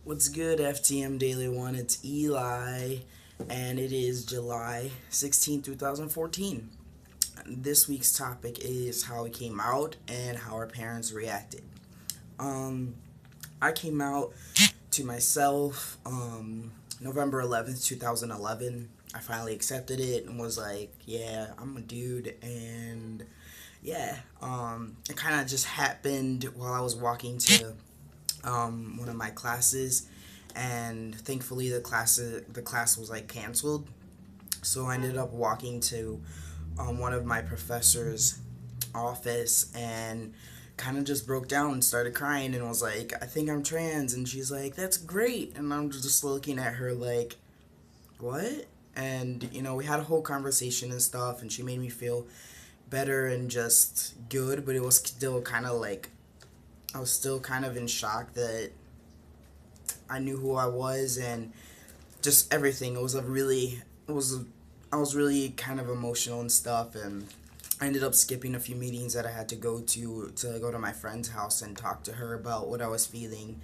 What's good, FTM Daily One? It's Eli, and it is July 16th, 2014. This week's topic is how we came out and how our parents reacted. Um, I came out to myself November 11th, 2011. I finally accepted it and was like, yeah, I'm a dude, and yeah, it kind of just happened while I was walking to one of my classes, and thankfully the class was like canceled. So I ended up walking to one of my professors' office and kind of just broke down and started crying and was like, I think I'm trans. And she's like, that's great. And I'm just looking at her like, what? And we had a whole conversation and stuff, and she made me feel better and just good, but it was still kind of like I was still kind of in shock that I knew who I was and just everything. I was really kind of emotional and stuff, and I ended up skipping a few meetings that I had to go to my friend's house and talk to her about what I was feeling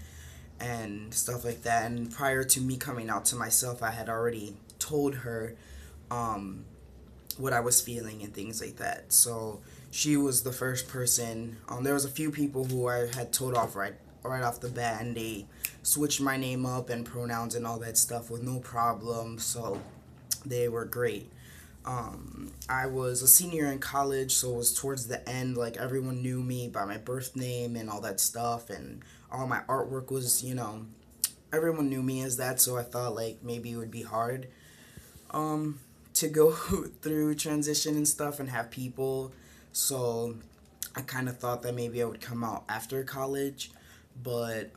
and stuff like that. And prior to me coming out to myself, I had already told her um, what I was feeling and things like that. So she was the first person. There was a few people who I had told off right off the bat, and they switched my name up and pronouns and all that stuff with no problem. So they were great. I was a senior in college, so it was towards the end. Like everyone knew me by my birth name and all that stuff, and all my artwork was, everyone knew me as that. So I thought like maybe it would be hard um, to go through transition and stuff and have people. So I kind of thought that maybe I would come out after college, but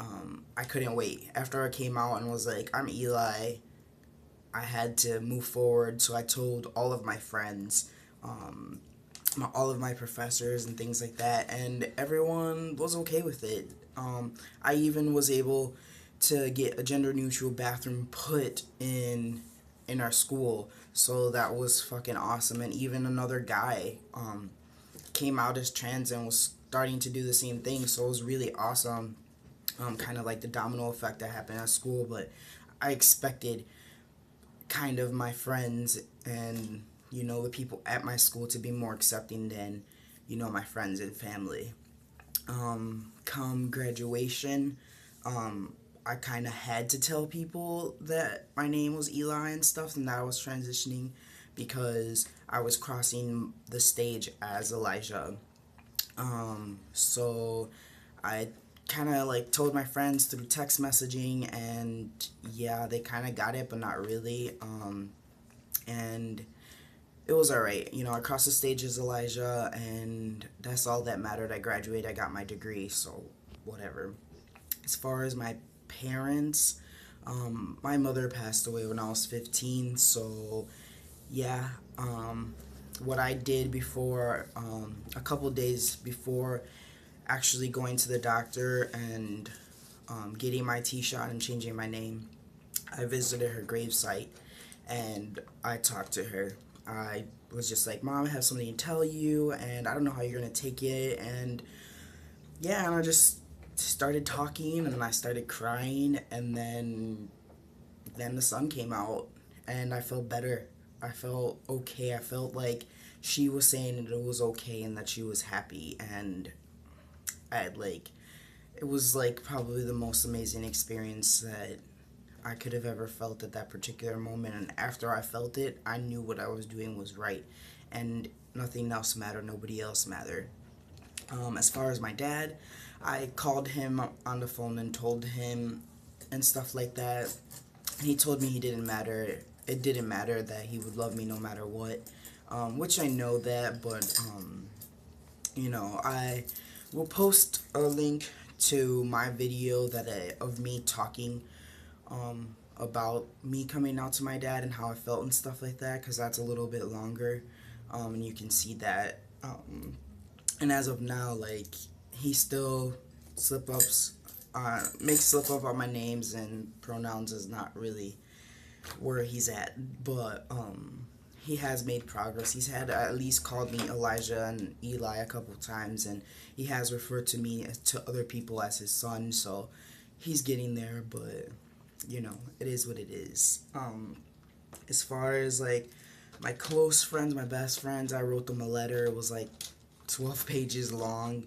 I couldn't wait. After I came out and was like, I'm Eli, I had to move forward. So I told all of my friends, um, all of my professors and things like that, and everyone was okay with it. I even was able to get a gender neutral bathroom put in our school, so that was fucking awesome. And even another guy came out as trans and was starting to do the same thing, so it was really awesome. Kind of like the domino effect that happened at school, but I expected kind of my friends and the people at my school to be more accepting than my friends and family. Come graduation, I kind of had to tell people that my name was Eli and stuff, and that I was transitioning because I was crossing the stage as Elijah. So I kind of like told my friends through text messaging, and yeah, they kind of got it, but not really. And it was alright. I crossed the stage as Elijah, and that's all that mattered. I graduated, I got my degree, so whatever. As far as my parents, my mother passed away when I was 15, so yeah. What I did before, a couple days before actually going to the doctor and getting my T shot and changing my name, I visited her gravesite and I talked to her. I was just like, Mom, I have something to tell you, and I don't know how you're going to take it. And yeah, and I just started talking and I started crying, and then the sun came out and I felt better. I felt okay. I felt like she was saying that it was okay and that she was happy, and I had like it was like probably the most amazing experience that I could have ever felt at that particular moment. And after I felt it, I knew what I was doing was right, and nothing else mattered. Nobody else mattered. As far as my dad, I called him on the phone and told him and stuff like that. And he told me he didn't matter. It didn't matter that he would love me no matter what. Which I know that, but I will post a link to my video of me talking about me coming out to my dad and how I felt and stuff like that, because that's a little bit longer, and you can see that. And as of now, like, he still slip ups, makes slip up on my names and pronouns is not really where he's at, but he has made progress. He's had at least called me Elijah and Eli a couple times, and he has referred to me to other people as his son. So he's getting there, but it is what it is. As far as like my close friends, my best friends, I wrote them a letter. It was like 12 pages long,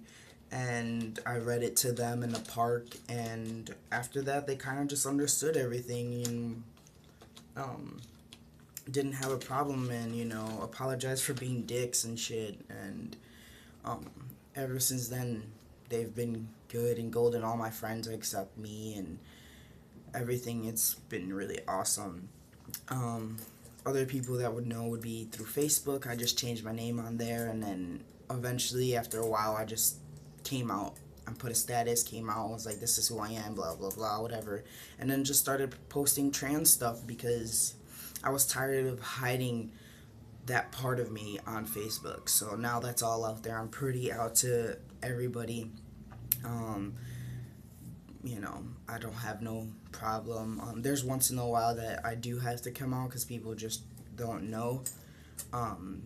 and I read it to them in the park, and after that they kind of just understood everything, and didn't have a problem, and apologized for being dicks and shit, and um, ever since then they've been good and golden. All my friends except me and everything. It's been really awesome. um, Other people that would know would be through Facebook. I just changed my name on there, and then eventually after a while I just came out and put a status, came out, was like, this is who I am, blah blah blah, whatever, and then just started posting trans stuff because I was tired of hiding that part of me on Facebook. So now that's all out there. I'm pretty out to everybody. um, I don't have no problem. There's once in a while that I do have to come out because people just don't know. Um,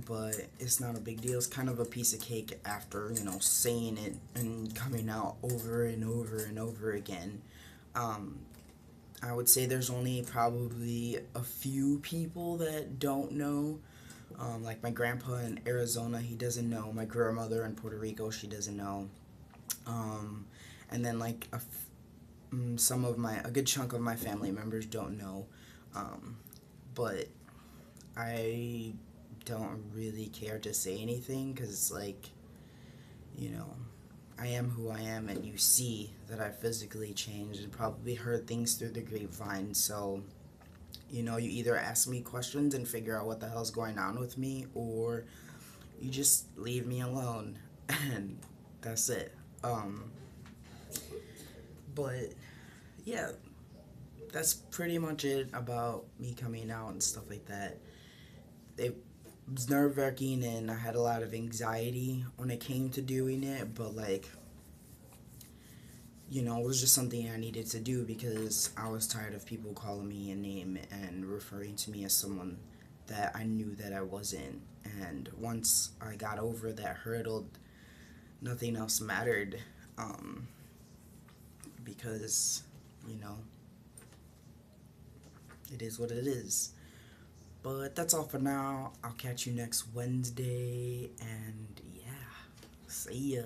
but it's not a big deal. It's kind of a piece of cake after, saying it and coming out over and over and over again. Um, I would say there's only probably a few people that don't know. Like my grandpa in Arizona, he doesn't know. My grandmother in Puerto Rico, she doesn't know. Um, and then like a good chunk of my family members don't know. But I don't really care to say anything because, like, I am who I am, and you see that I physically changed and probably heard things through the grapevine. So, you either ask me questions and figure out what the hell's going on with me, or you just leave me alone, and that's it. But yeah, that's pretty much it about me coming out and stuff like that. It was nerve-wracking, and I had a lot of anxiety when it came to doing it, but like, it was just something I needed to do because I was tired of people calling me a name and referring to me as someone that I knew that I wasn't. And once I got over that hurdle, nothing else mattered, because, you know, it is what it is. But that's all for now. I'll catch you next Wednesday, and yeah, see ya.